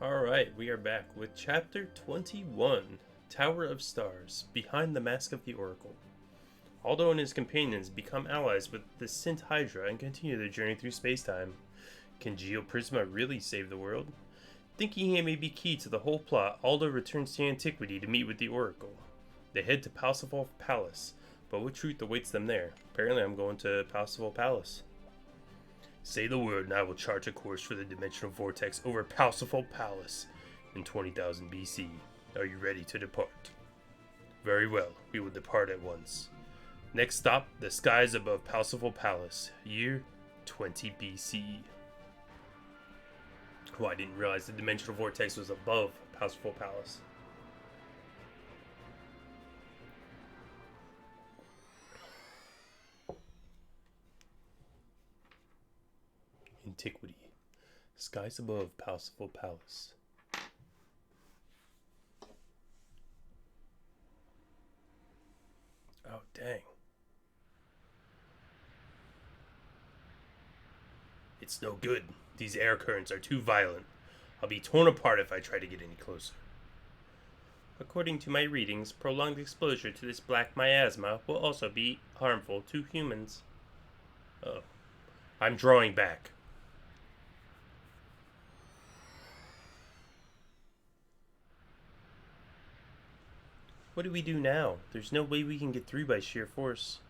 Alright, we are back with Chapter 21, Tower of Stars, Behind the Mask of the Oracle. Aldo and his companions become allies with the Sint Hydra and continue their journey through space-time. Can Geoprisma really save the world? Thinking he may be key to the whole plot, Aldo returns to Antiquity to meet with the Oracle. They head to Parsifal Palace, but what truth awaits them there? Apparently I'm going to Parsifal Palace. Say the word and I will chart a course for the Dimensional Vortex over Parsifal Palace in 20,000 BC. Are you ready to depart? Very well, we will depart at once. Next stop, the skies above Parsifal Palace, year 20 BC. Oh, I didn't realize the Dimensional Vortex was above Parsifal Palace. Antiquity. Skies above Parsifal Palace. Oh, dang. It's no good. These air currents are too violent. I'll be torn apart if I try to get any closer. According to my readings, prolonged exposure to this black miasma will also be harmful to humans. Oh. I'm drawing back. What do we do now? There's no way we can get through by sheer force.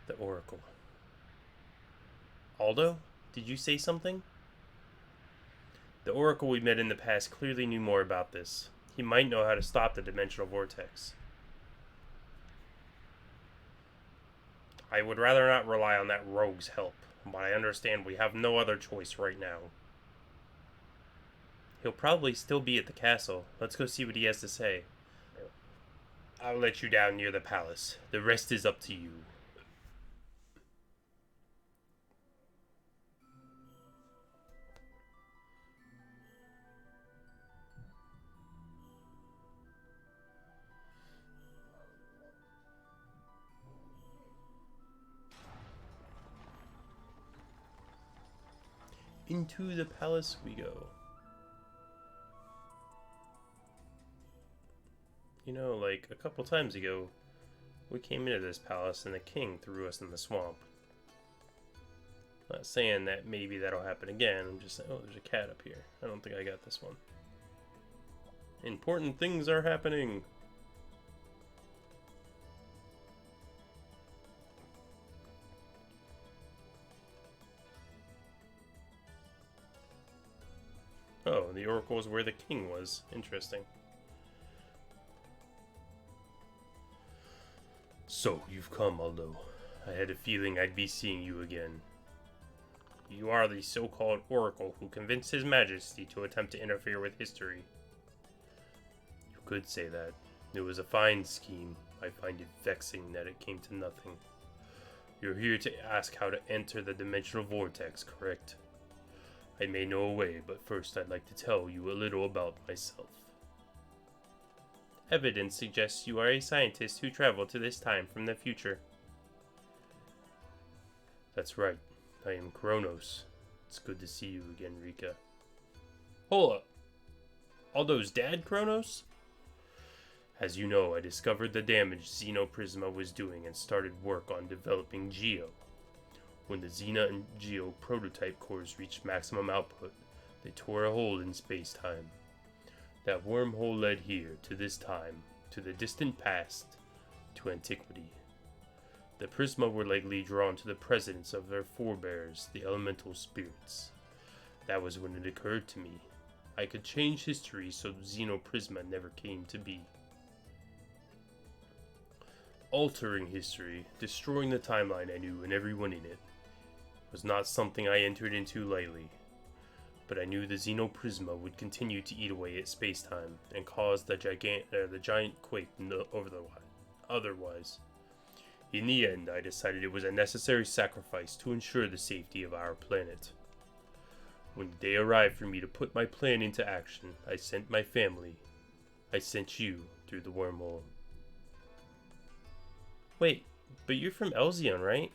The Oracle. Aldo, did you say something? The Oracle we met in the past clearly knew more about this. He might know how to stop the Dimensional Vortex. I would rather not rely on that rogue's help, but I understand we have no other choice right now. He'll probably still be at the castle. Let's go see what he has to say. I'll let you down near the palace. The rest is up to you. Into the palace we go. You know, like a couple times ago, we came into this palace and the king threw us in the swamp. Not saying that maybe that'll happen again. I'm just saying, oh, there's a cat up here. I don't think I got this one. Important things are happening. Oh, the oracle is where the king was. Interesting. So, you've come, Aldo. I had a feeling I'd be seeing you again. You are the so-called oracle who convinced His Majesty to attempt to interfere with history. You could say that. It was a fine scheme. I find it vexing that it came to nothing. You're here to ask how to enter the Dimensional Vortex, correct? I may know a way, but first I'd like to tell you a little about myself. Evidence suggests you are a scientist who traveled to this time from the future. That's right. I am Kronos. It's good to see you again, Rika. Hold up. Aldo's dad, Kronos? As you know, I discovered the damage Xenoprisma was doing and started work on developing Geo. When the Xena and Geo prototype cores reached maximum output, they tore a hole in space-time. That wormhole led here, to this time, to the distant past, to antiquity. The Prisma were likely drawn to the presence of their forebears, the elemental spirits. That was when it occurred to me. I could change history so Xenoprisma never came to be. Altering history, destroying the timeline I knew and everyone in it, was not something I entered into lightly. But I knew the Xenoprisma would continue to eat away at space-time and cause the giant quake otherwise. In the end, I decided it was a necessary sacrifice to ensure the safety of our planet. When the day arrived for me to put my plan into action, I sent my family. I sent you through the wormhole. Wait, but you're from Elzion, right?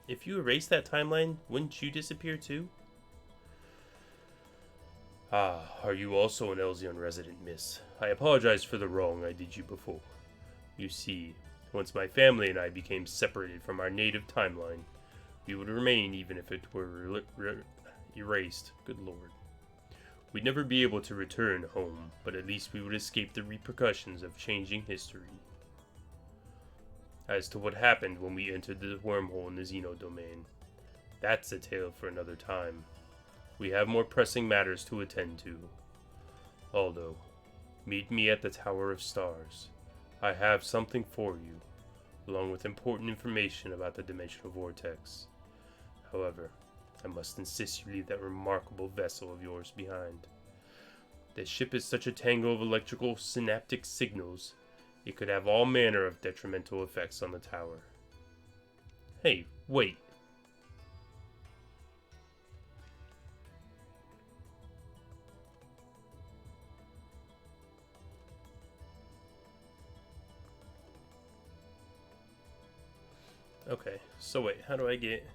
If you erase that timeline, wouldn't you disappear too? Ah, are you also an Elzion resident, miss? I apologize for the wrong I did you before. You see, once my family and I became separated from our native timeline, we would remain even if it were erased. Good lord. We'd never be able to return home, but at least we would escape the repercussions of changing history. As to what happened when we entered the wormhole in the Xeno domain, that's a tale for another time. We have more pressing matters to attend to. Aldo, meet me at the Tower of Stars. I have something for you, along with important information about the Dimensional Vortex. However, I must insist you leave that remarkable vessel of yours behind. The ship is such a tangle of electrical synaptic signals, it could have all manner of detrimental effects on the tower. Hey, wait. Okay, so wait, how do I get...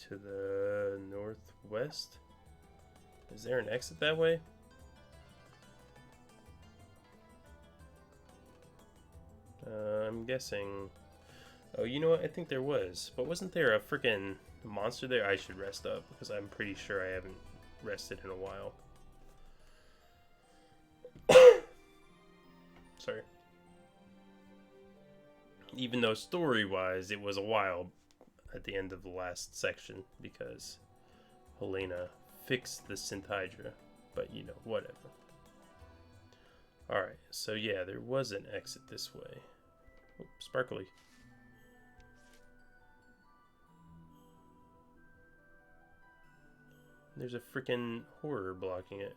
to the northwest? Is there an exit that way? I'm guessing... Oh, you know what? I think there was. But wasn't there a freaking monster there? I should rest up, because I'm pretty sure I haven't rested in a while. Sorry. Even though story-wise, it was a while at the end of the last section, because Helena fixed the Synth Hydra. But, you know, whatever. Alright, so yeah, there was an exit this way. Oh, sparkly. There's a freaking horror blocking it.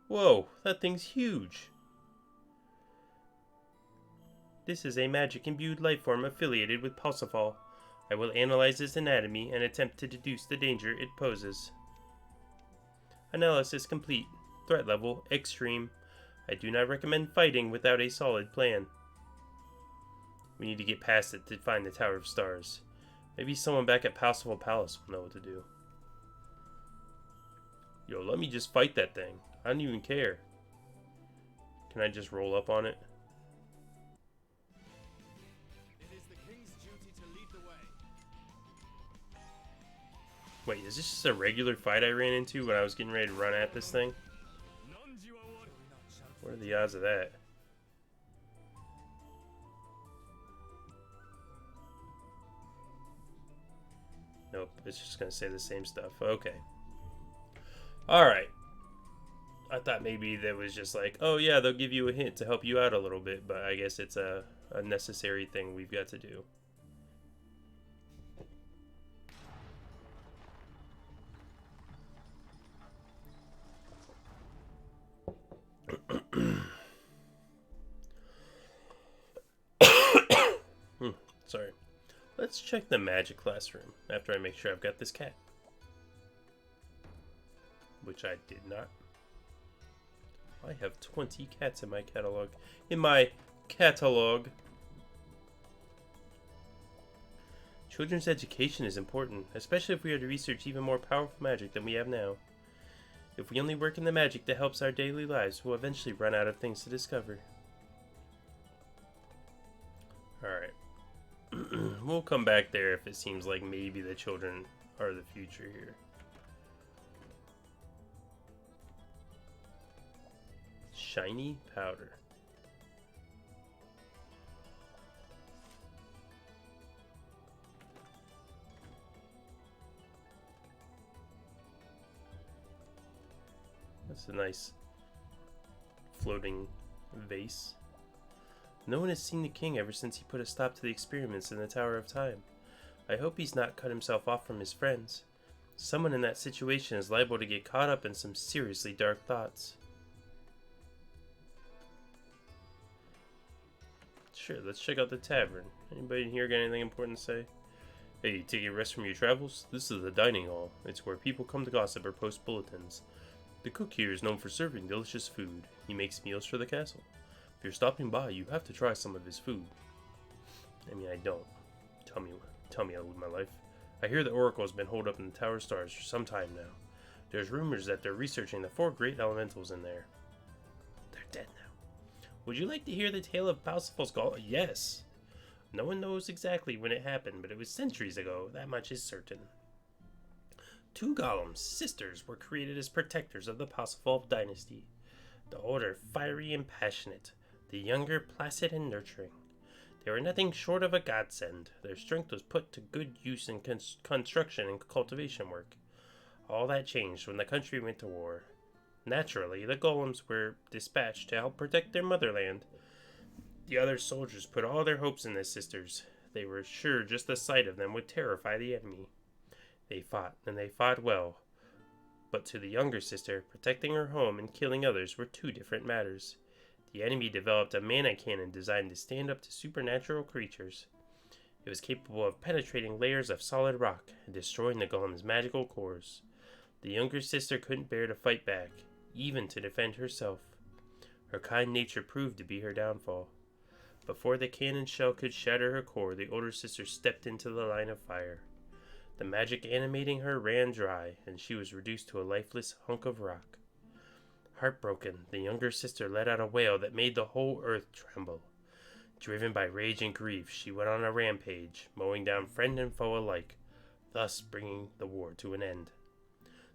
Whoa, that thing's huge! This is a magic-imbued lifeform affiliated with Parsifal. I will analyze its anatomy and attempt to deduce the danger it poses. Analysis complete. Threat level extreme. I do not recommend fighting without a solid plan. We need to get past it to find the Tower of Stars. Maybe someone back at Parsifal Palace will know what to do. Yo, let me just fight that thing. I don't even care. Can I just roll up on it? Wait, is this just a regular fight I ran into when I was getting ready to run at this thing? What are the odds of that? Nope, it's just gonna say the same stuff. Okay. Alright. I thought maybe that was just like, oh yeah, they'll give you a hint to help you out a little bit, but I guess it's a necessary thing we've got to do. Sorry. Let's check the magic classroom after I make sure I've got this cat. Which I did not. I have 20 cats in my catalog. Children's education is important, especially if we are to research even more powerful magic than we have now. If we only work in the magic that helps our daily lives, we'll eventually run out of things to discover. Alright. We'll come back there if it seems like maybe the children are the future here. Shiny powder. That's a nice floating vase. No one has seen the king ever since he put a stop to the experiments in the Tower of Time. I hope he's not cut himself off from his friends. Someone in that situation is liable to get caught up in some seriously dark thoughts. Sure, let's check out the tavern. Anybody in here got anything important to say? Hey, take a rest from your travels? This is the dining hall. It's where people come to gossip or post bulletins. The cook here is known for serving delicious food. He makes meals for the castle. If you're stopping by, you have to try some of his food. I mean, I don't. Tell me I live my life. I hear the Oracle has been holed up in the Tower of Stars for some time now. There's rumors that they're researching the 4 great elementals in there. They're dead now. Would you like to hear the tale of Parsifal's Golem? Yes. No one knows exactly when it happened, but it was centuries ago, that much is certain. 2 golems, sisters, were created as protectors of the Parsifal dynasty. The older fiery and passionate, the younger placid and nurturing. They were nothing short of a godsend. Their strength was put to good use in construction and cultivation work. All that changed when the country went to war. Naturally, the golems were dispatched to help protect their motherland. The other soldiers put all their hopes in the sisters. They were sure just the sight of them would terrify the enemy. They fought, and they fought well. But to the younger sister, protecting her home and killing others were 2 different matters. The enemy developed a mana cannon designed to stand up to supernatural creatures. It was capable of penetrating layers of solid rock and destroying the golem's magical cores. The younger sister couldn't bear to fight back, even to defend herself. Her kind nature proved to be her downfall. Before the cannon shell could shatter her core, the older sister stepped into the line of fire. The magic animating her ran dry, and she was reduced to a lifeless hunk of rock. Heartbroken, the younger sister let out a wail that made the whole earth tremble. Driven by rage and grief, she went on a rampage, mowing down friend and foe alike, thus bringing the war to an end.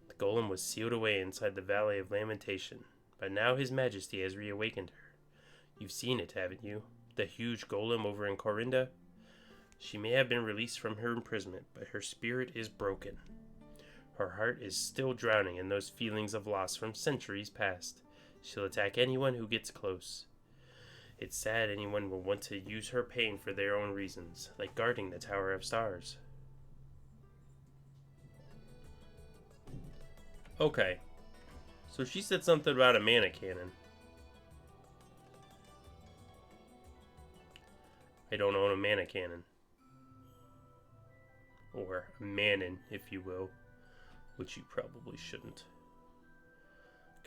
The golem was sealed away inside the Valley of Lamentation, but now His Majesty has reawakened her. You've seen it, haven't you? The huge golem over in Corinda? She may have been released from her imprisonment, but her spirit is broken. Her heart is still drowning in those feelings of loss from centuries past. She'll attack anyone who gets close. It's sad anyone will want to use her pain for their own reasons, like guarding the Tower of Stars. Okay. So she said something about a mana cannon. I don't own a mana cannon. Or a manon, if you will. Which you probably shouldn't.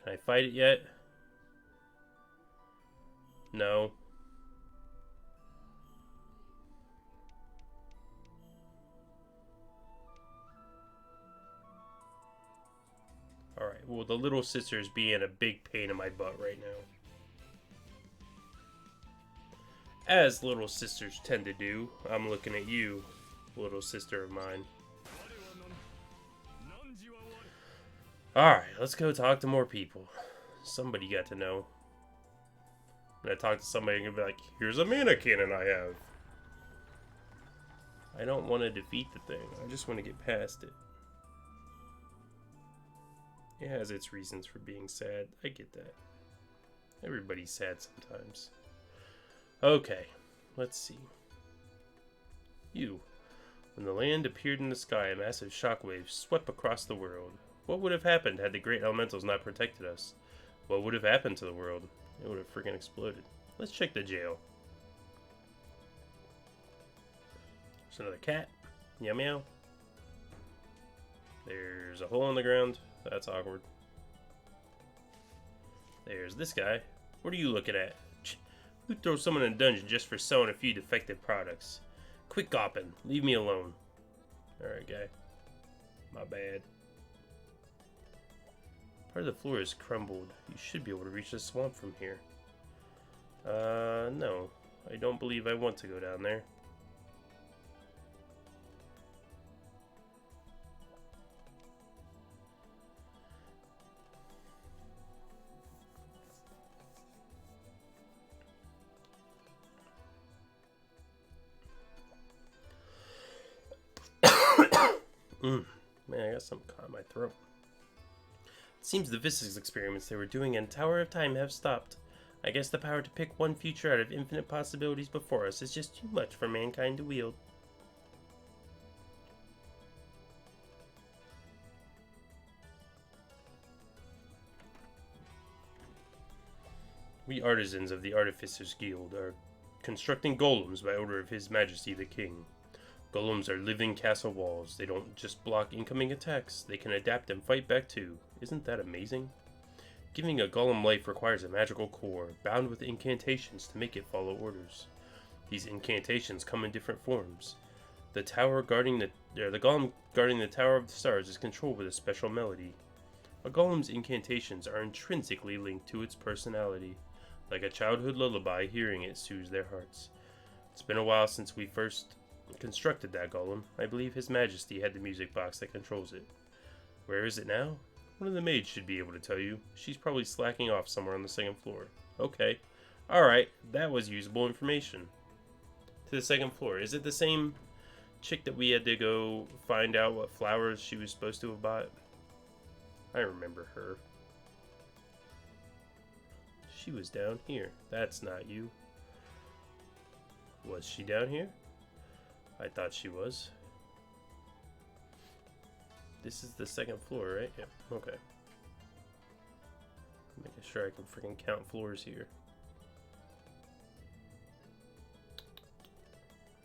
Can I fight it yet? No. Alright, well, the little sister is being a big pain in my butt right now. As little sisters tend to do. I'm looking at you, little sister of mine. Alright, let's go talk to more people. Somebody got to know. When I talk to somebody, I'm gonna be like, here's a mana cannon I have. I don't want to defeat the thing. I just want to get past it. It has its reasons for being sad. I get that. Everybody's sad sometimes. Okay, let's see. You. When the land appeared in the sky, a massive shockwave swept across the world. What would have happened had the great elementals not protected us? What would have happened to the world? It would have freaking exploded. Let's check the jail. There's another cat. Meow meow. There's a hole in the ground. That's awkward. There's this guy. What are you looking at? Who throws someone in a dungeon just for selling a few defective products? Quit gopping. Leave me alone. Alright, guy. My bad. Part of the floor is crumbled. You should be able to reach the swamp from here. No. I don't believe I want to go down there. Man, I got something caught in my throat. It seems the physics experiments they were doing in Tower of Time have stopped. I guess the power to pick one future out of infinite possibilities before us is just too much for mankind to wield. We artisans of the Artificers Guild are constructing golems by order of His Majesty the King. Golems are living castle walls. They don't just block incoming attacks, they can adapt and fight back too. Isn't that amazing? Giving a golem life requires a magical core, bound with incantations to make it follow orders. These incantations come in different forms. The tower guarding the golem guarding the Tower of the Stars is controlled with a special melody. A golem's incantations are intrinsically linked to its personality. Like a childhood lullaby, hearing it soothes their hearts. It's been a while since we first constructed that golem. I believe His Majesty had the music box that controls it. Where is it now? One of the maids should be able to tell you. She's probably slacking off somewhere on the second floor. Okay. Alright, that was usable information. To the second floor. Is it the same chick that we had to go find out what flowers she was supposed to have bought? I remember her. She was down here. That's not you. Was she down here? I thought she was. This is the second floor, right? Yep. Okay. Making sure I can freaking count floors here.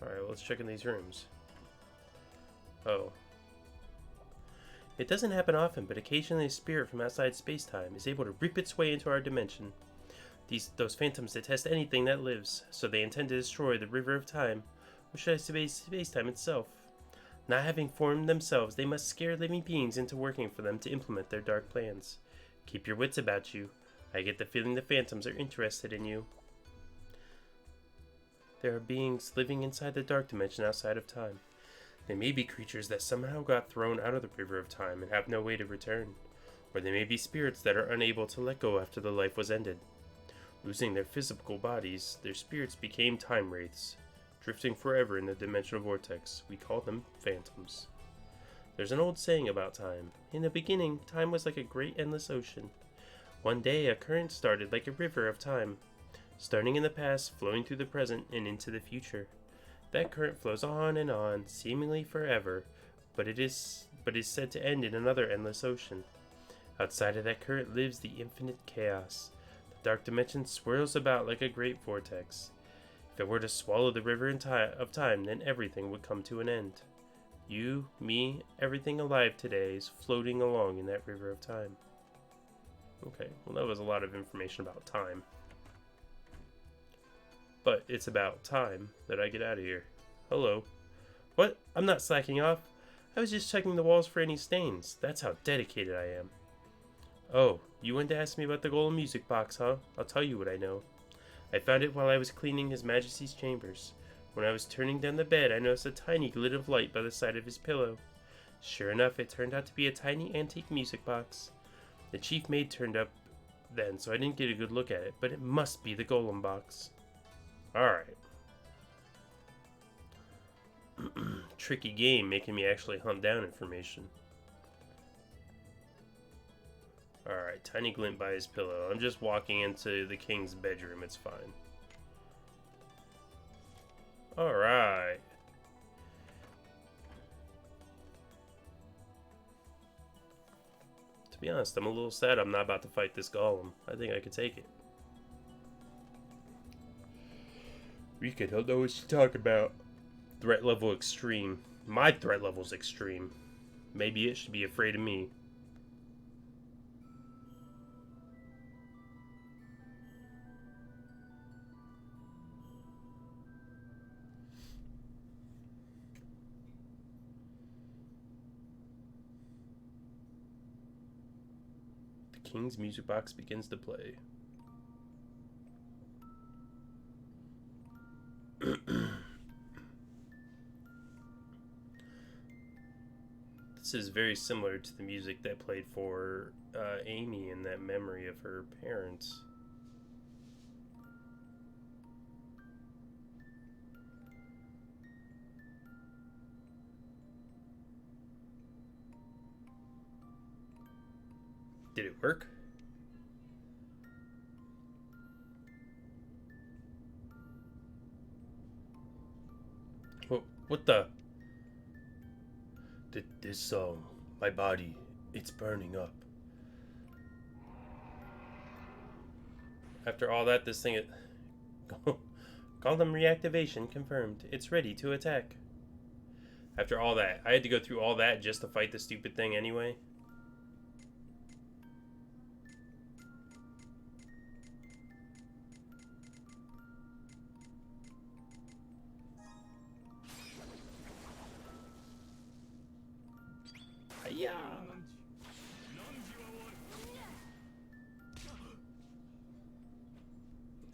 Alright, let's check in these rooms. Oh. It doesn't happen often, but occasionally a spirit from outside space-time is able to rip its way into our dimension. Those phantoms detest anything that lives, so they intend to destroy the River of Time, or should I say space-time itself. Not having formed themselves, they must scare living beings into working for them to implement their dark plans. Keep your wits about you. I get the feeling the phantoms are interested in you. There are beings living inside the dark dimension outside of time. They may be creatures that somehow got thrown out of the River of Time and have no way to return. Or they may be spirits that are unable to let go after the life was ended. Losing their physical bodies, their spirits became time wraiths, drifting forever in the dimensional vortex. We call them phantoms. There's an old saying about time. In the beginning, time was like a great endless ocean. One day, a current started like a river of time, starting in the past, flowing through the present, and into the future. That current flows on, seemingly forever, but is said to end in another endless ocean. Outside of that current lives the infinite chaos. The dark dimension swirls about like a great vortex. If it were to swallow the river of time, then everything would come to an end. You, me, everything alive today is floating along in that river of time. Okay, well that was a lot of information about time. But it's about time that I get out of here. Hello. What? I'm not slacking off. I was just checking the walls for any stains. That's how dedicated I am. Oh, you wanted to ask me about the golem music box, huh? I'll tell you what I know. I found it while I was cleaning His Majesty's chambers. When I was turning down the bed, I noticed a tiny glint of light by the side of his pillow. Sure enough, it turned out to be a tiny antique music box. The chief maid turned up then, so I didn't get a good look at it, but it must be the golem box. Alright. Tricky game, making me actually hunt down information. Alright, tiny glint by his pillow. I'm just walking into the king's bedroom, it's fine. Alright. To be honest, I'm a little sad I'm not about to fight this golem. I think I could take it. Rika don't know what she's talking about. Threat level extreme. My threat level's extreme. Maybe it should be afraid of me. The king's music box begins to play. This is very similar to the music that played for Amy in that memory of her parents. Did it work? What the? This song, my body, it's burning up. After all that, this thing is... Golem reactivation confirmed. It's ready to attack. After all that, I had to go through all that just to fight the stupid thing anyway. Yeah.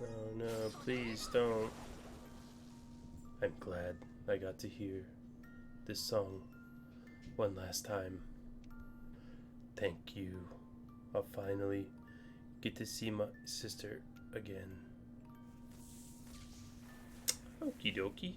Oh no, please don't. I'm glad I got to hear this song one last time. Thank you. I'll finally get to see my sister again. Okie dokie.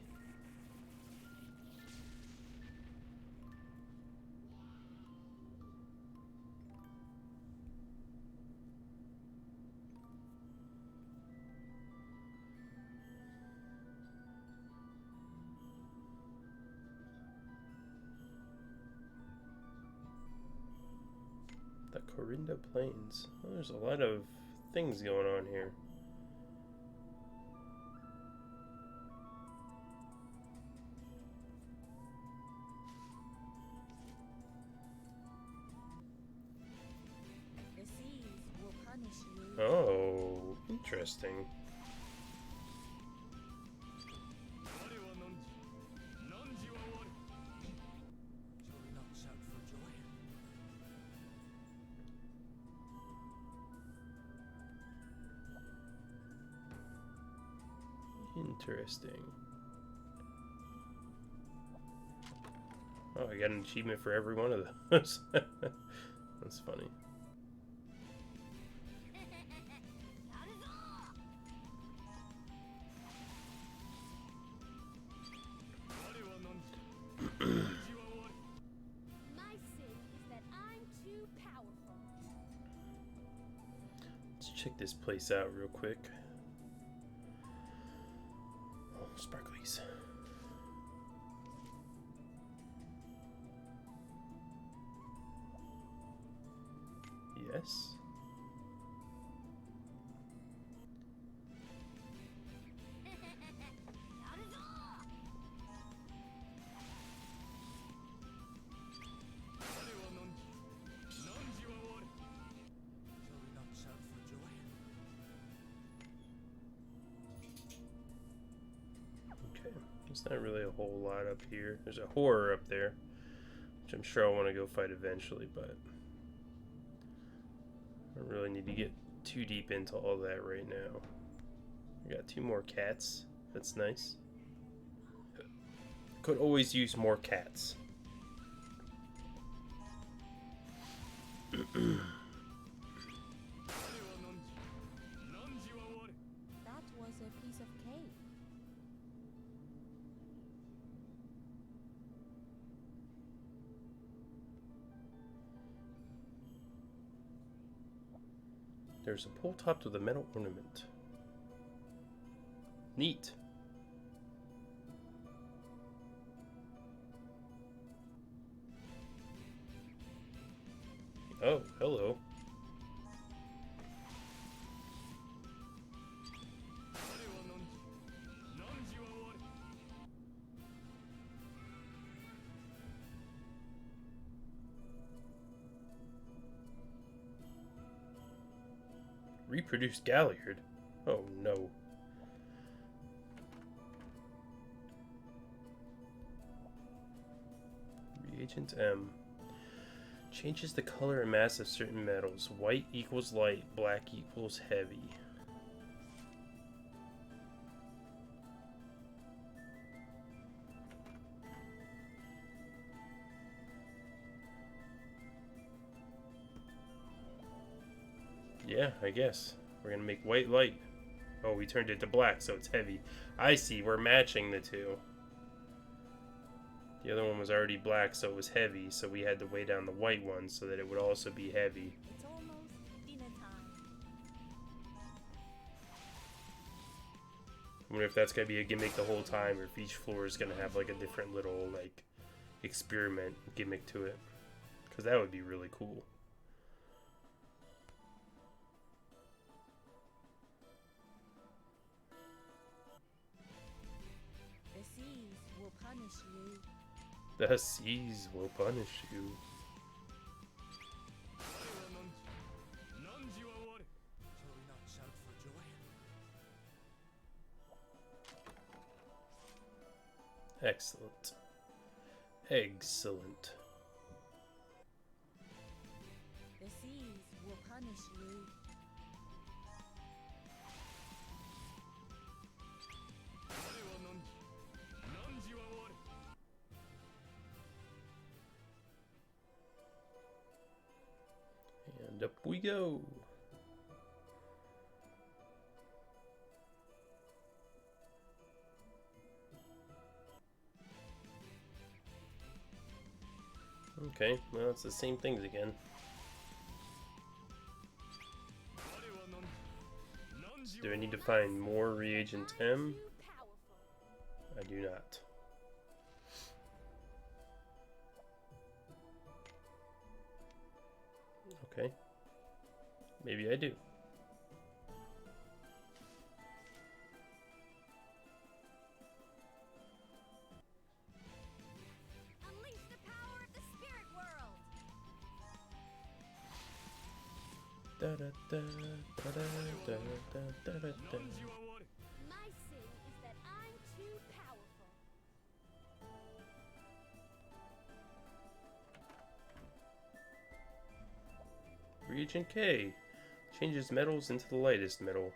The Corinda Plains. Oh, there's a lot of things going on here. The seas will punish you. Oh, interesting. Shall we not shout for joy? Interesting. Oh, I got an achievement for every one of those. That's funny. My sin is that I'm too powerful. Let's check this place out real quick. Oh, sparklies. Yes. Shall we not shout for joy? Okay. There's not really a whole lot up here. There's a horror up there, which I'm sure I'll want to go fight eventually, but I don't really need to get too deep into all that right now. I got 2 more cats. That's nice. Could always use more cats. That was a piece of cake. There's a pole topped with a metal ornament. Neat. Oh, hello. Reproduced Galliard. Oh no. Reagent M. Changes the color and mass of certain metals. White equals light, black equals heavy. Yeah, I guess. We're gonna make white light. Oh, we turned it to black, so it's heavy. I see, we're matching the two. The other one was already black, so it was heavy, so we had to weigh down the white one so that it would also be heavy. It's almost dinner time. I wonder if that's gonna be a gimmick the whole time, or if each floor is gonna have like a different little like experiment gimmick to it. Because that would be really cool. The seas will punish you. The seas will punish you. Shall we not shout for joy? Excellent. Excellent. punish you. And up we go. Okay, well, it's the same things again. Do I need to find more reagent M? Too powerful. I do not. Okay. Maybe I do. Unleash the power of the spirit world. Da da da da da da da da da. My sin is that I'm too powerful. Reagent K changes metals into the lightest metal.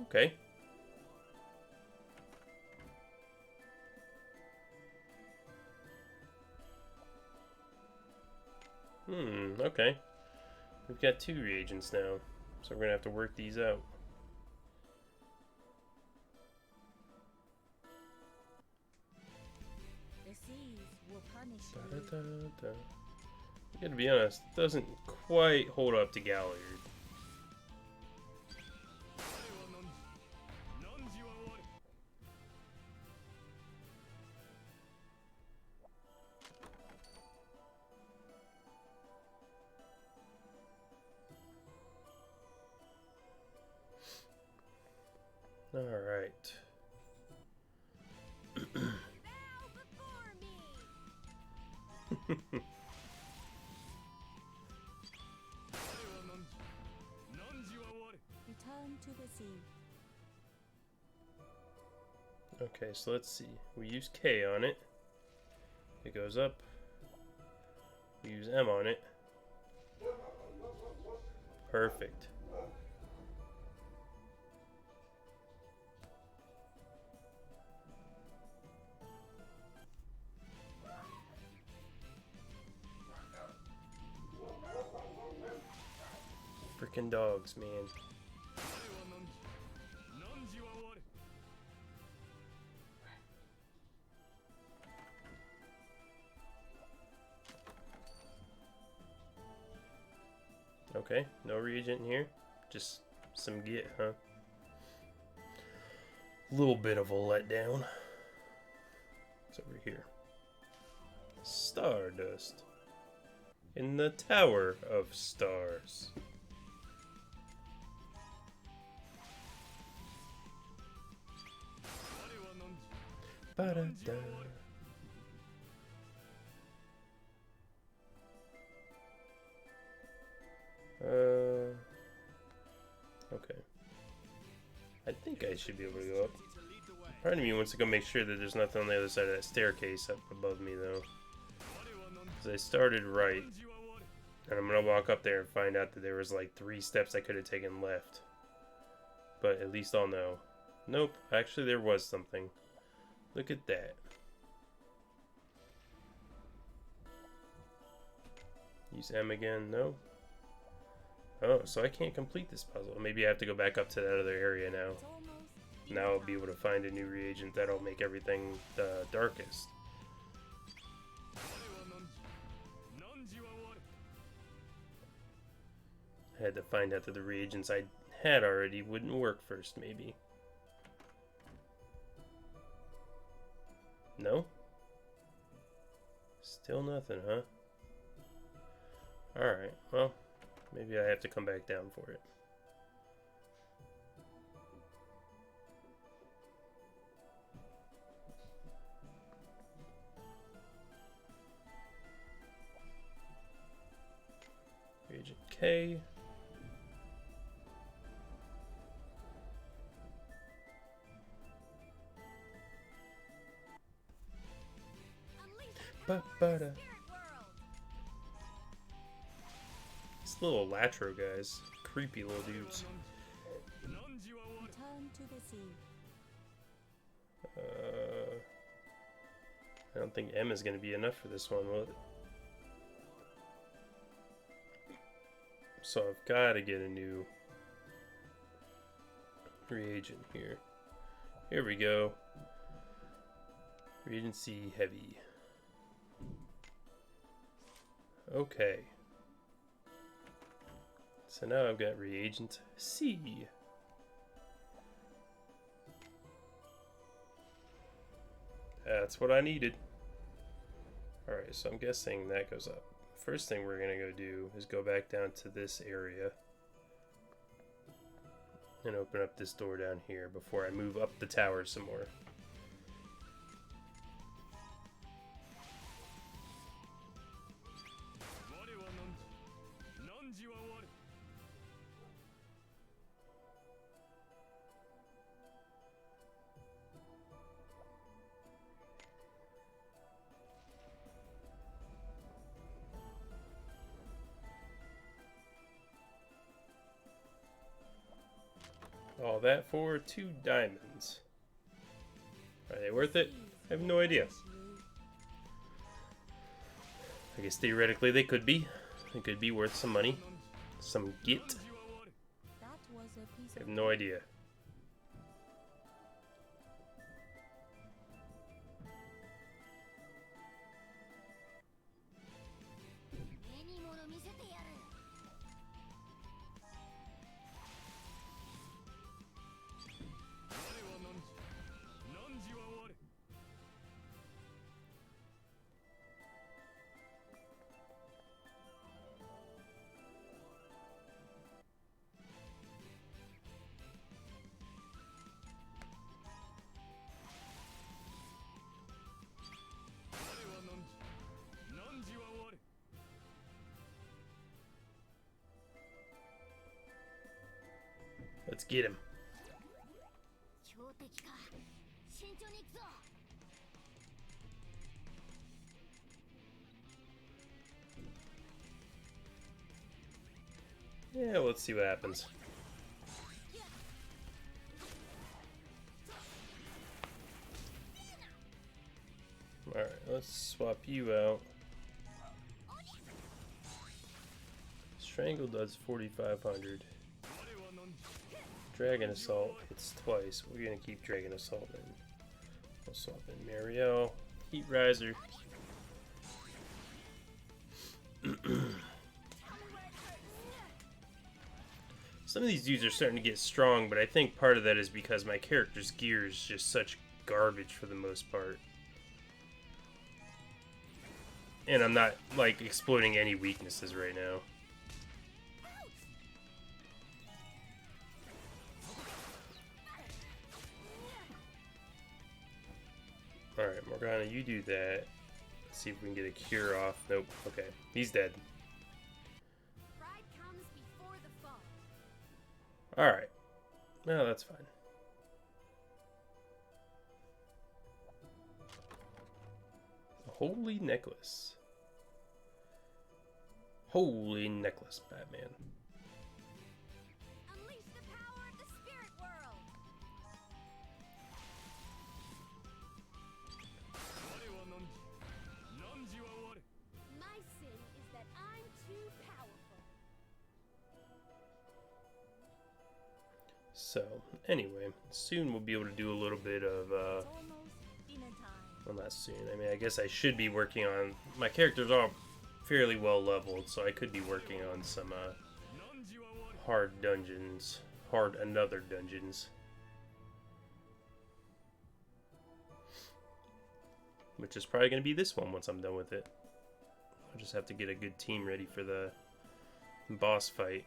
Okay. Okay. We've got 2 reagents now, so we're gonna have to work these out. The seas will punish Da, you. da, da. I gotta be honest, it doesn't quite hold up to Galliard. Alright. Bow before me. Return to the sea. Okay, so let's see. We use K on it. It goes up. We use M on it. Perfect. Freaking dogs, man. Okay, no reagent in here. Just some git, huh? Little bit of a letdown. It's over here. Stardust. In the Tower of Stars. Ba-da-da. Okay. I think I should be able to go up. Part of me wants to go make sure that there's nothing on the other side of that staircase up above me, though. Because I started right. And I'm going to walk up there and find out that there was like 3 steps I could have taken left. But at least I'll know. Nope, actually there was something. Look at that. Use M again, no? Oh, so I can't complete this puzzle. Maybe I have to go back up to that other area now. It's almost Now I'll be able to find a new reagent that'll make everything the darkest. I had to find out that the reagents I had already wouldn't work first, maybe. No? Still nothing, huh? Alright, well, maybe I have to come back down for it. Reagent K. Unleash the Ba power of ba da. the spirit world. little Latro guys. Creepy little dudes. Return to the sea. I don't think M is going to be enough for this one, will it? So I've got to get a new reagent here. Here we go. Reagent C heavy. Okay. So now I've got reagent C. That's what I needed. Alright, so I'm guessing that goes up. First thing we're gonna go do is go back down to this area and open up this door down here before I move up the tower some more. All that for 2 diamonds. Are they worth it? I have no idea. I guess theoretically they could be. They could be worth some money. Some git. That was a piece I of have no idea. Let's get him. Yeah, let's see what happens. Alright, let's swap you out. Strangle does 4,500. Dragon Assault hits twice. We're gonna keep Dragon Assault in. We'll swap in Mariel. Heat Riser. Some of these dudes are starting to get strong, but I think part of that is because my character's gear is just such garbage for the most part. And I'm not, like, exploiting any weaknesses right now. Alright, Morgana, you do that. Let's see if we can get a cure off. Nope. Okay. He's dead. Pride comes before the fall. Alright. No, that's fine. Holy necklace. Holy necklace, Batman. Unleash the power of the spirit world. My sin is that I'm too powerful. So, anyway, soon we'll be able to do a little bit of, It's almost dinner time. well, not soon. I mean, I guess I should be working on, my characters are fairly well leveled, so I could be working on some, hard dungeons. Hard another dungeons. Which is probably going to be this one once I'm done with it. I'll just have to get a good team ready for the boss fight.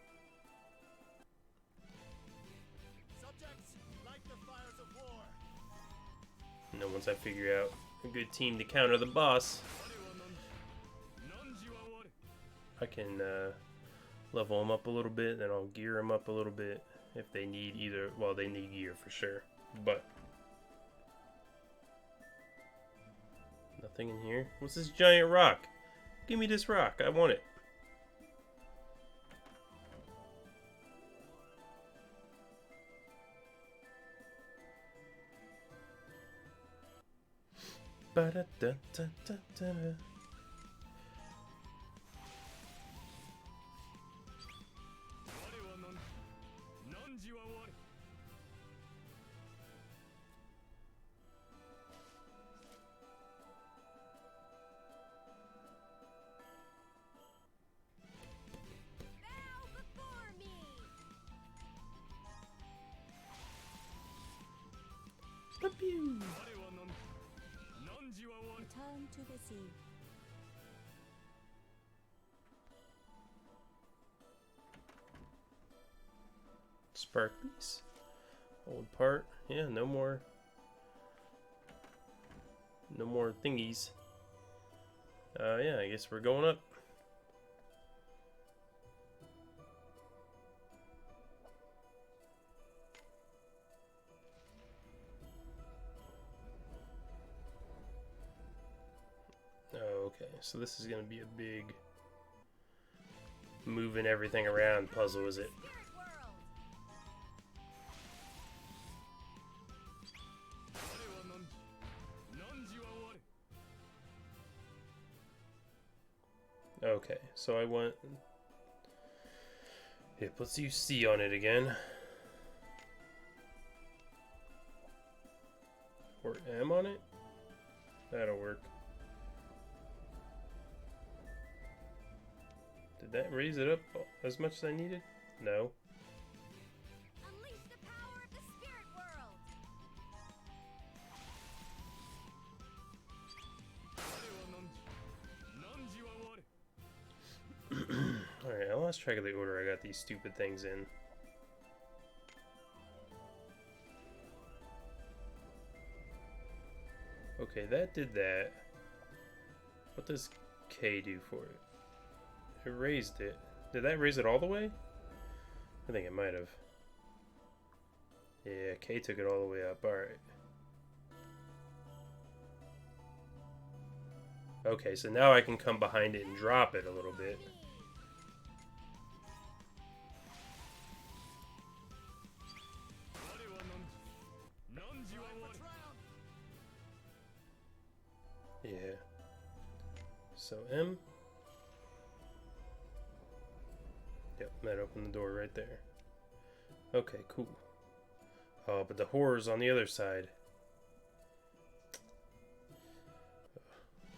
And then once I figure out a good team to counter the boss, I can level them up a little bit, then I'll gear them up a little bit if they need either. Well, they need gear for sure, but nothing in here. What's this giant rock? Give me this rock. I want it. Ba-da-da-da-da-da. Bow before me. Pew. Return to the sea. Sparklies. Old part. Yeah, no more. No more thingies. Yeah, I guess we're going up. Oh, okay, so this is gonna be a big moving everything around puzzle, is it? Spirit world. Okay, so I want. Yep, let's use C on it again. Or M on it? That'll work. Did that raise it up as much as I needed? No. Unleash the power of the spirit world. Alright, I lost track of the order I got these stupid things in. Okay, that did that. What does K do for it? It raised it. Did that raise it all the way? I think it might have. Yeah, K took it all the way up. Alright. Okay, so now I can come behind it and drop it a little bit. Yeah. So M. Yep, that opened the door right there. Okay, cool. Oh, but the horror's on the other side.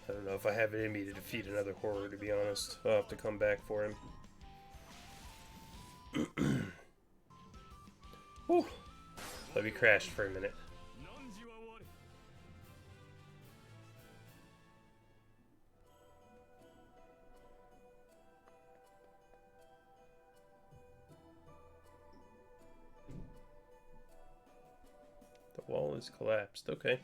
I don't know if I have it in me to defeat another horror, to be honest. I'll have to come back for him. Whew. Let me crash for a minute. The wall is collapsed. Okay.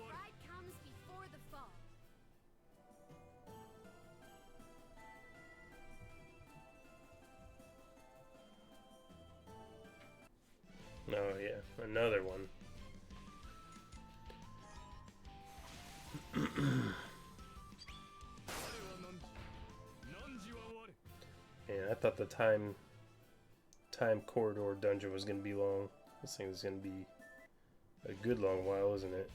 Pride comes before the fall. Oh, yeah. Another one. Yeah, I thought the time corridor dungeon was gonna be long. This thing is gonna be a good long while, isn't it?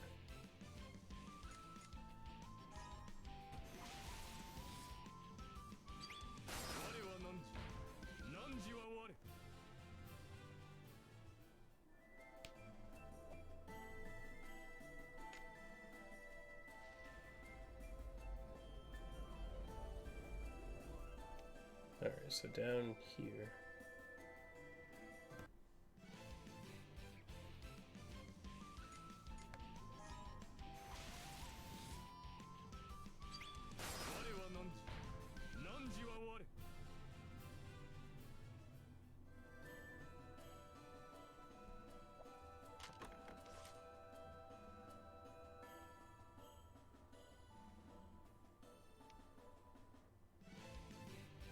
Alright, so down here.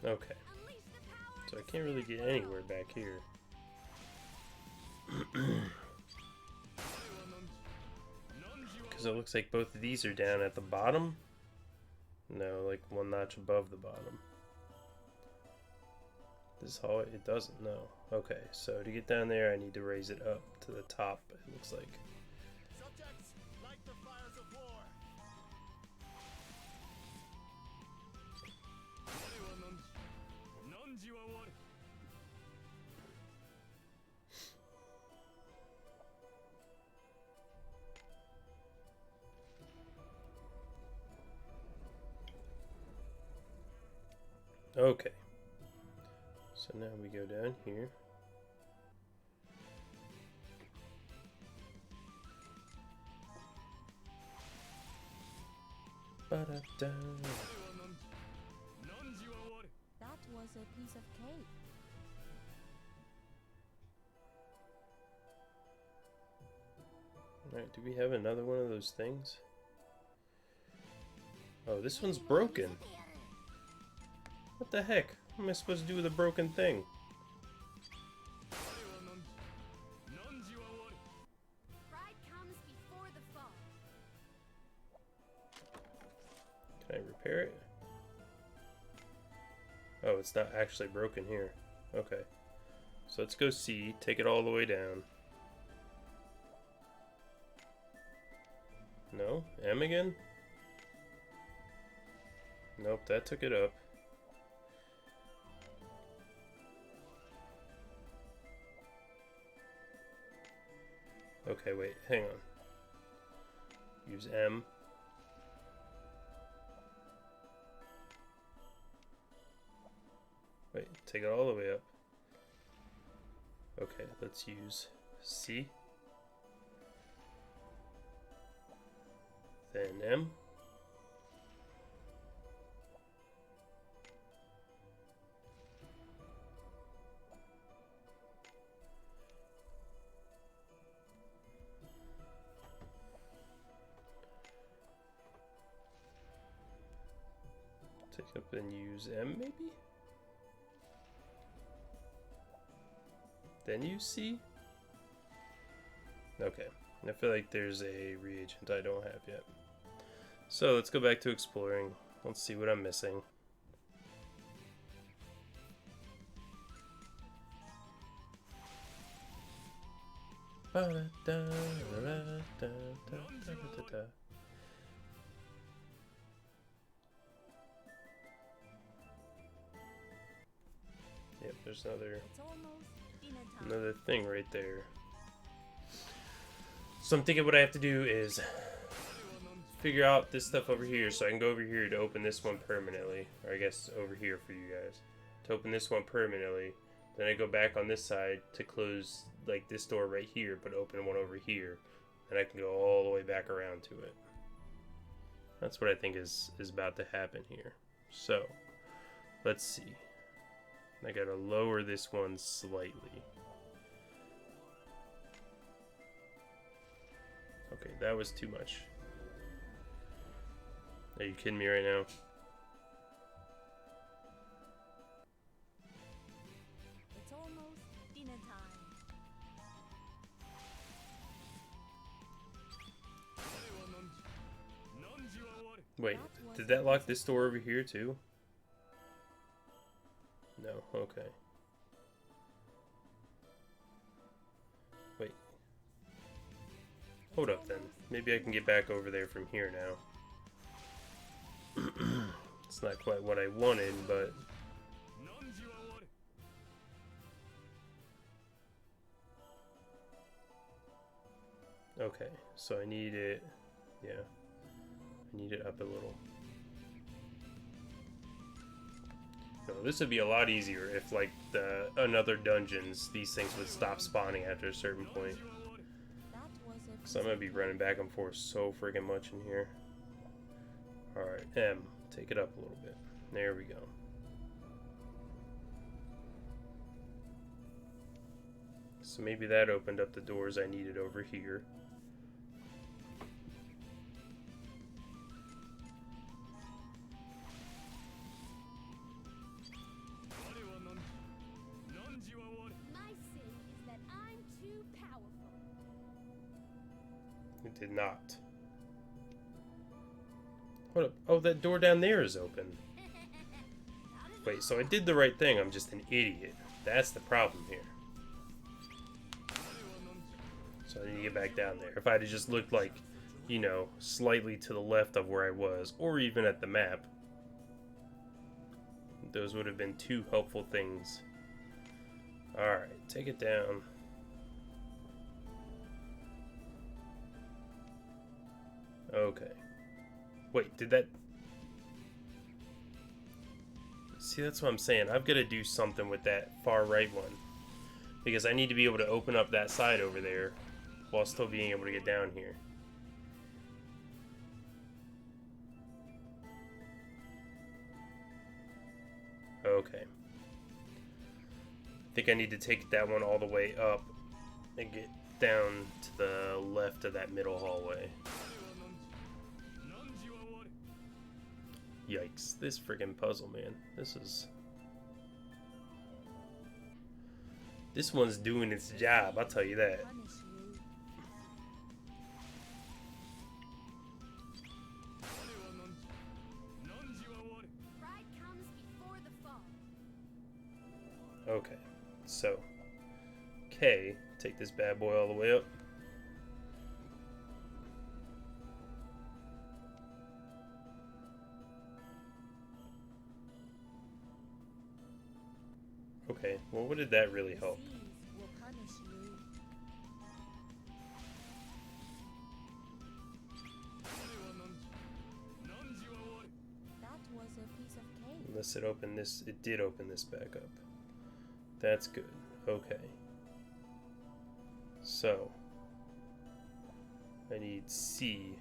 Okay, Unleash the power. so I can't really get anywhere back here. Because it looks like both of these are down at the bottom. No, like one notch above the bottom. This hallway, it doesn't, no. Okay, so to get down there, I need to raise it up to the top, it looks like. Subjects, light the fires of war. Okay. So now we go down here. Ba-da-da. That was a piece of cake. Alright, do we have another one of those things? Oh, this one's broken. What the heck? What am I supposed to do with a broken thing? Pride comes before the fall. Can I repair it? Oh, it's not actually broken here. Okay. So let's go C, take it all the way down. No? M again? Nope, that took it up. Okay, wait, hang on. Use M. Wait, take it all the way up. Okay, let's use C. Then M. Take up and use M maybe? Then use C? Okay, I feel like there's a reagent I don't have yet. So let's go back to exploring. Let's see what I'm missing. Yep, there's It's almost dinner time. another thing right there. So I'm thinking what I have to do is figure out this stuff over here so I can go over here to open this one permanently. Or I guess over here for you guys. To open this one permanently. Then I go back on this side to close like this door right here, but open one over here. And I can go all the way back around to it. That's what I think is about to happen here. So, let's see. I gotta lower this one slightly. Okay, that was too much. Are you kidding me right now? It's almost dinner time. Wait, did that lock this door over here too? No, okay. Wait. Hold up then. Maybe I can get back over there from here now. It's not quite what I wanted, but... Okay, so I need it... Yeah. I need it up a little. No, this would be a lot easier if, like, another dungeons, these things would stop spawning after a certain point. That was a Because I'm going to be running back and forth so freaking much in here. Alright, M. Take it up a little bit. There we go. So maybe that opened up the doors I needed over here. My sin is that I'm too powerful. It did not. Hold up. Oh, that door down there is open. How does Wait, so I did the right thing, I'm just an idiot. That's the problem here. So I need to get back down there. If I'd have just looked like, you know, slightly to the left of where I was, or even at the map, those would have been two helpful things. Alright, take it down. Okay. Wait, did that... See, that's what I'm saying. I've got to do something with that far right one. Because I need to be able to open up that side over there while still being able to get down here. Okay. I think I need to take that one all the way up and get down to the left of that middle hallway. Yikes, this friggin' puzzle, man. This one's doing its job, I'll tell you that. Punish you. Pride comes before the fall. Okay, so K, take this bad boy all the way up. Okay, well, what did that really help? Disease will punish you. That was a piece of cake. Unless it opened this, it did open this back up. That's good. Okay. So, I need C.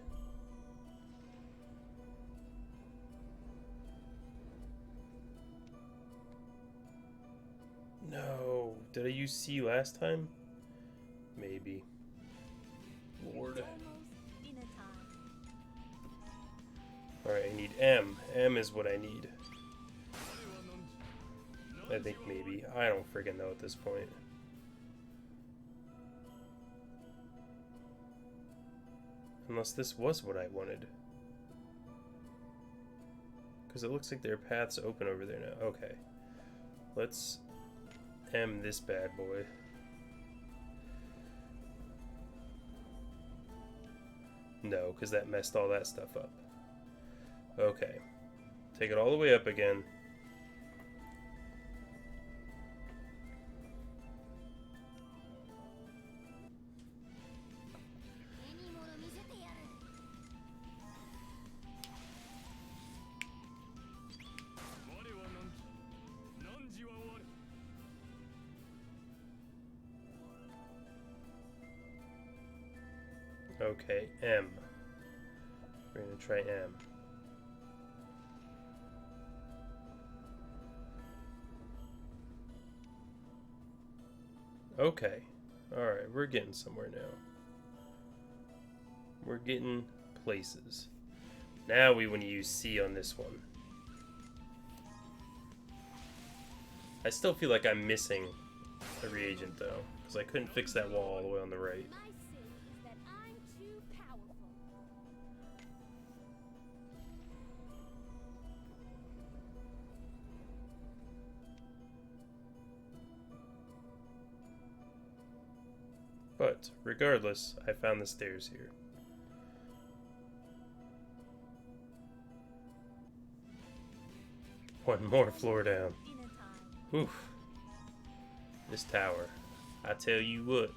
No. Did I use C last time? Maybe. Lord. It's almost dinner time. Alright, I need M. M is what I need. I think maybe. I don't friggin' know at this point. Unless this was what I wanted. Because it looks like there are paths open over there now. Okay. Let's M this bad boy. No, because that messed all that stuff up. Okay. Take it all the way up again. Okay, M. We're gonna try M. Okay. Alright, we're getting somewhere now. We're getting places. Now we want to use C on this one. I still feel like I'm missing a reagent though, because I couldn't fix that wall all the way on the right. My sin is that I'm too powerful. But, regardless, I found the stairs here. One more floor down. Dinner time. Oof. This tower. I tell you what.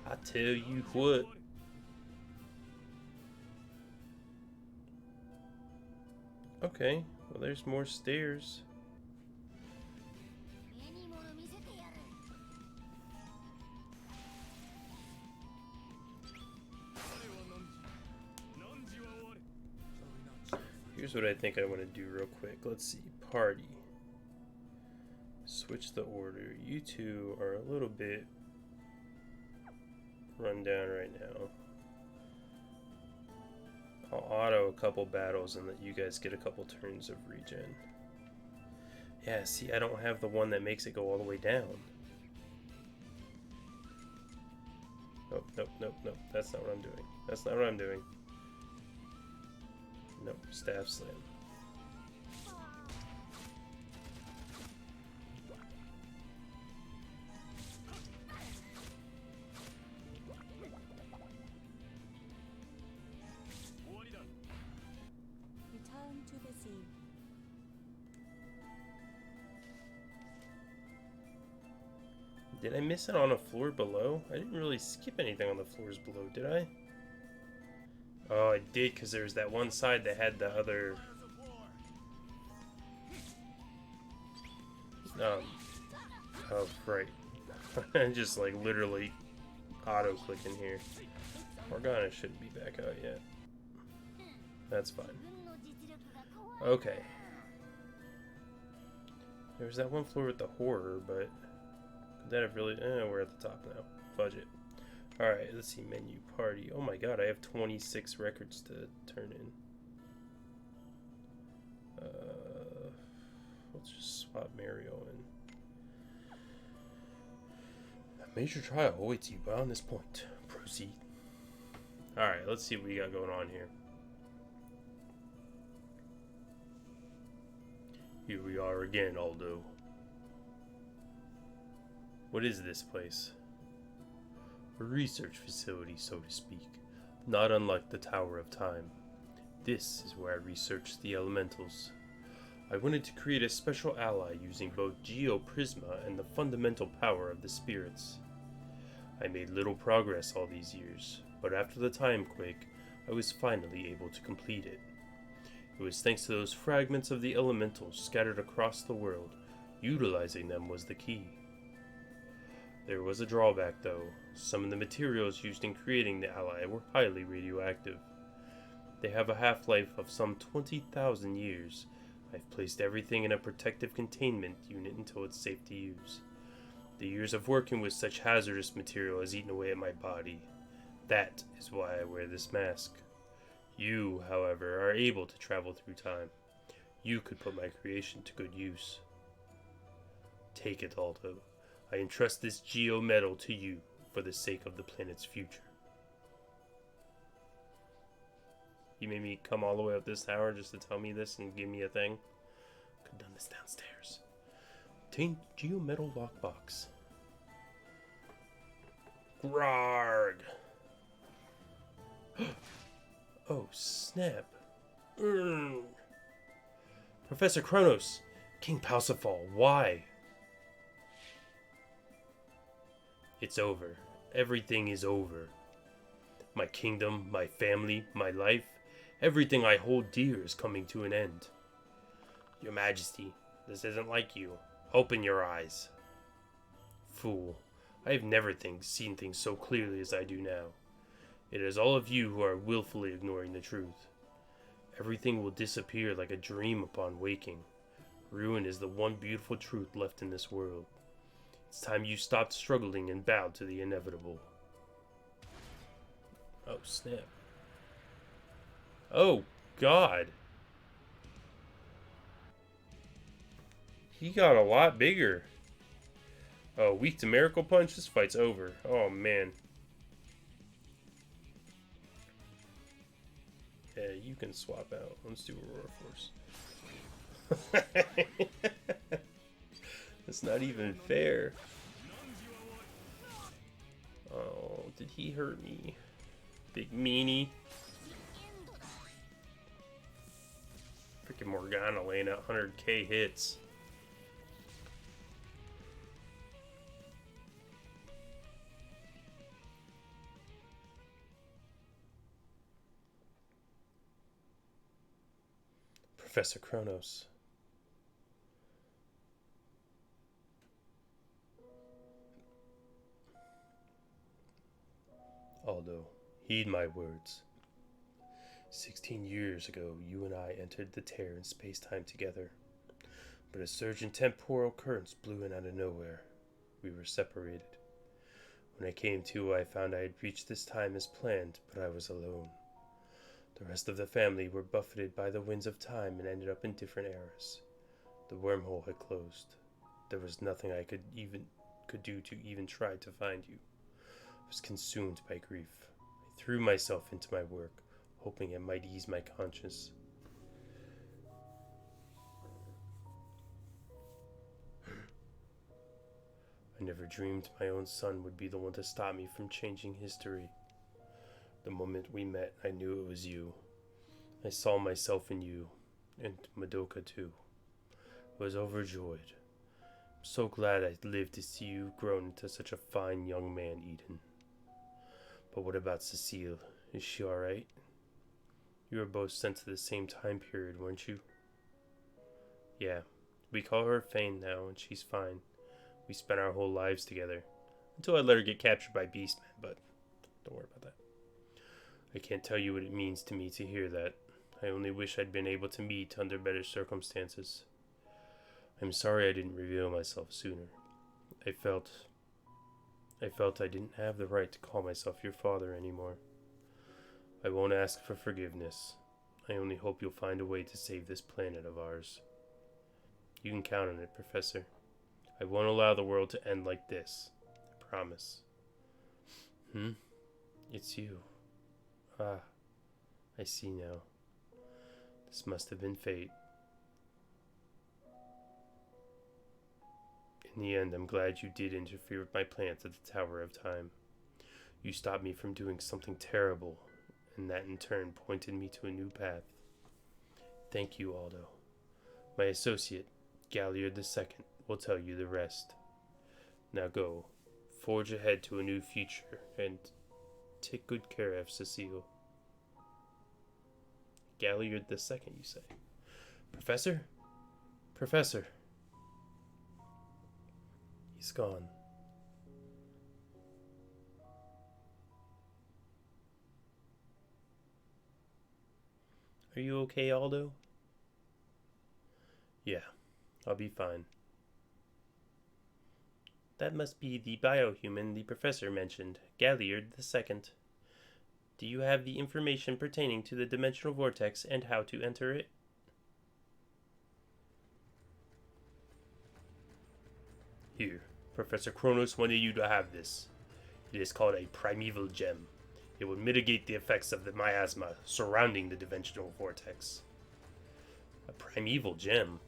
I tell you what. Okay, well there's more stairs. Here's what I think I want to do real quick. Let's see. Party. Switch the order. You two are a little bit run down right now. I'll auto a couple battles and let you guys get a couple turns of regen. Yeah, see, I don't have the one that makes it go all the way down. Nope, nope, nope, nope. That's not what I'm doing. That's not what I'm doing. Nope, staff slam. Did I miss it on a floor below? I didn't really skip anything on the floors below, did I? Oh, I did, because there was that one side that had the other... Oh, right. Just, like, literally auto-clicking here. Morgana shouldn't be back out yet. That's fine. Okay. There was that one floor with the horror, but... Could that have really... we're at the top now. Fudge it. Alright, let's see. Menu, party. Oh my god, I have 26 records to turn in. Let's just swap Mario in. A major trial awaits you beyond this point. Proceed. Alright, let's see what we got going on here. Here we are again, Aldo. What is this place? A research facility, so to speak, not unlike the Tower of Time. This is where I researched the elementals. I wanted to create a special ally using both Geoprisma and the fundamental power of the spirits. I made little progress all these years, but after the Timequake, I was finally able to complete it. It was thanks to those fragments of the elementals scattered across the world. Utilizing them was the key. There was a drawback, though. Some of the materials used in creating the ally were highly radioactive. They have a half-life of some 20,000 years. I've placed everything in a protective containment unit until it's safe to use. The years of working with such hazardous material has eaten away at my body. That is why I wear this mask. You, however, are able to travel through time. You could put my creation to good use. Take it, Aldo. I entrust this Geo Medal to you for the sake of the planet's future. You made me come all the way up this tower just to tell me this and give me a thing. Could have done this downstairs. Obtain Geo Medal lockbox. Grarg! Oh, snap. Professor Kronos! King Parsifal, why? It's over. Everything is over. My kingdom, my family, my life, everything I hold dear is coming to an end. Your Majesty, this isn't like you. Open your eyes. Fool, I have never seen things so clearly as I do now. It is all of you who are willfully ignoring the truth. Everything will disappear like a dream upon waking. Ruin is the one beautiful truth left in this world. It's time you stopped struggling and bowed to the inevitable. Oh, snap. Oh, God. He got a lot bigger. Oh, weak to Miracle Punch? This fight's over. Oh, man. Yeah, you can swap out. Let's do Aurora Force. That's not even fair. Oh, did he hurt me? Big meanie. Freaking Morgana laying out 100k hits. Professor Kronos. Aldo, heed my words. 16 years ago, you and I entered the tear in space-time together. But a surge in temporal currents blew in out of nowhere. We were separated. When I came to, I found I had reached this time as planned, but I was alone. The rest of the family were buffeted by the winds of time and ended up in different eras. The wormhole had closed. There was nothing I could do to even try to find you. I was consumed by grief. I threw myself into my work, hoping it might ease my conscience. I never dreamed my own son would be the one to stop me from changing history. The moment we met, I knew it was you. I saw myself in you, and Madoka too. I was overjoyed. I'm So glad I lived to see you grown into such a fine young man, Eden. But what about Cecile? Is she alright? You were both sent to the same time period, weren't you? Yeah, we call her Fane now, and she's fine. We spent our whole lives together. Until I let her get captured by Beastman, but don't worry about that. I can't tell you what it means to me to hear that. I only wish I'd been able to meet under better circumstances. I'm sorry I didn't reveal myself sooner. I felt I didn't have the right to call myself your father anymore. I won't ask for forgiveness. I only hope you'll find a way to save this planet of ours. You can count on it, Professor. I won't allow the world to end like this. I promise. It's you. Ah, I see now. This must have been fate. In the end, I'm glad you did interfere with my plans at the Tower of Time. You stopped me from doing something terrible, and that in turn pointed me to a new path. Thank you, Aldo. My associate, Galliard II, will tell you the rest. Now go, forge ahead to a new future, and take good care of Cecile. Galliard II, you say? Professor? Professor. He's gone. Are you okay, Aldo? Yeah, I'll be fine. That must be the biohuman the professor mentioned, Galliard II. Do you have the information pertaining to the dimensional vortex and how to enter it? Here, Professor Kronos wanted you to have this. It is called a primeval gem. It will mitigate the effects of the miasma surrounding the dimensional vortex. A primeval gem?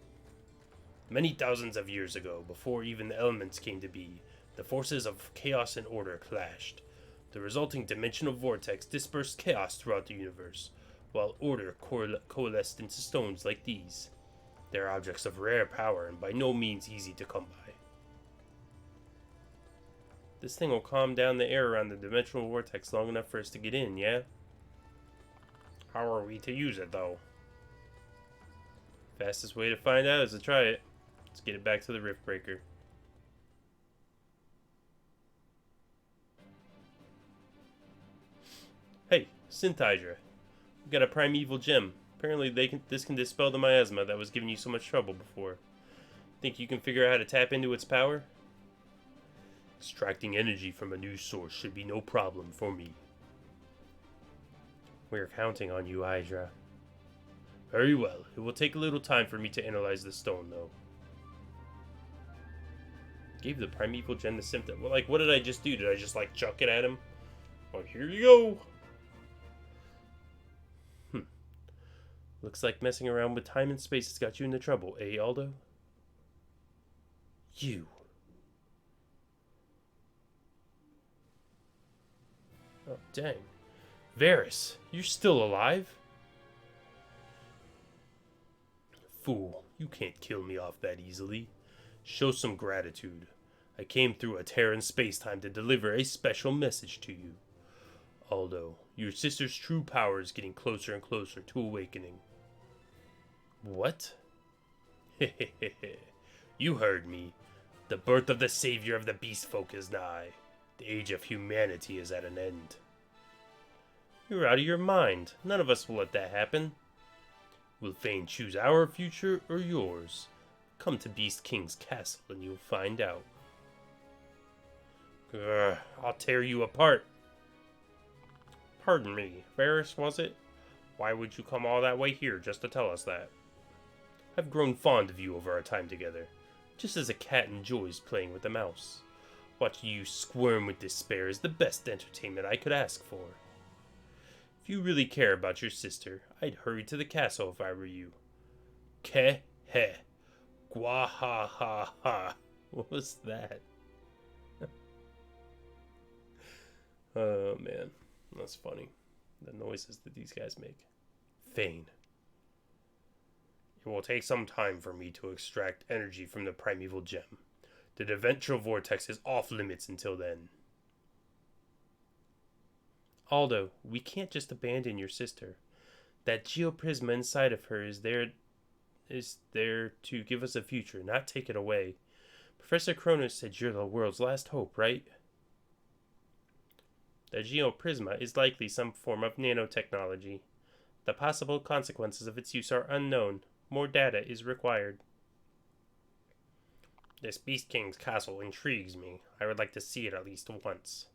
Many thousands of years ago, before even the elements came to be, the forces of chaos and order clashed. The resulting dimensional vortex dispersed chaos throughout the universe, while order coalesced into stones like these. They are objects of rare power and by no means easy to come by. This thing will calm down the air around the dimensional vortex long enough for us to get in, yeah? How are we to use it, though? Fastest way to find out is to try it. Let's get it back to the Rift Breaker. Hey, Synth Hydra. We got a primeval gem. Apparently this can dispel the miasma that was giving you so much trouble before. Think you can figure out how to tap into its power? Extracting energy from a new source should be no problem for me. We're counting on you, Hydra. Very well. It will take a little time for me to analyze the stone, though. Gave the primeval gem the symptom. Well, like, what did I just do? Did I just, like, chuck it at him? Oh, here you go! Looks like messing around with time and space has got you into trouble, eh, Aldo? You. Oh, dang. Varys, you're still alive? Fool, you can't kill me off that easily. Show some gratitude. I came through a Terran space-time to deliver a special message to you. Aldo, your sister's true power is getting closer and closer to awakening. What? Hehehe. You heard me. The birth of the savior of the beast folk is nigh. The age of humanity is at an end. You're out of your mind. None of us will let that happen. Will Fane choose our future or yours? Come to Beast King's castle and you'll find out. Grr, I'll tear you apart. Pardon me, Varys, was it? Why would you come all that way here just to tell us that? I've grown fond of you over our time together, just as a cat enjoys playing with a mouse. Watching you squirm with despair is the best entertainment I could ask for. If you really care about your sister, I'd hurry to the castle if I were you. Ke he. Gwa ha ha ha. What was that? Oh man, that's funny. The noises that these guys make. Fane. It will take some time for me to extract energy from the primeval gem. The Deventral Vortex is off limits until then. Aldo, we can't just abandon your sister. That geoprisma inside of her is there to give us a future, not take it away. Professor Kronos said you're the world's last hope, right? The geoprisma is likely some form of nanotechnology. The possible consequences of its use are unknown. More data is required. This Beast King's castle intrigues me. I would like to see it at least once.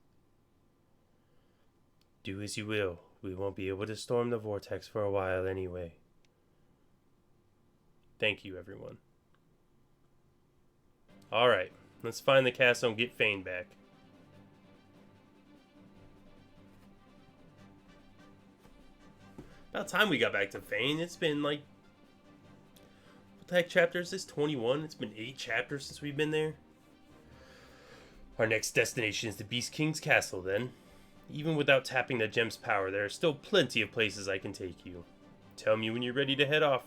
Do as you will. We won't be able to storm the vortex for a while anyway. Thank you, everyone. Alright, let's find the castle and get Fane back. About time we got back to Fane. It's been like... What the heck chapter is this? 21? It's been 8 chapters since we've been there. Our next destination is the Beast King's castle, then. Even without tapping the gem's power, there are still plenty of places I can take you. Tell me when you're ready to head off.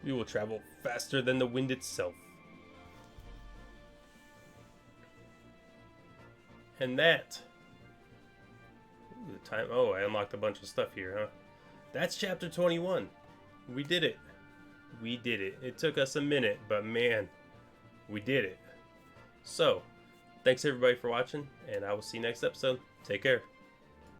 We will travel faster than the wind itself. And that... Ooh, the time... Oh, I unlocked a bunch of stuff here, huh? That's chapter 21. We did it. We did it. It took us a minute, but man, we did it. So, thanks everybody for watching, and I will see you next episode. Take care.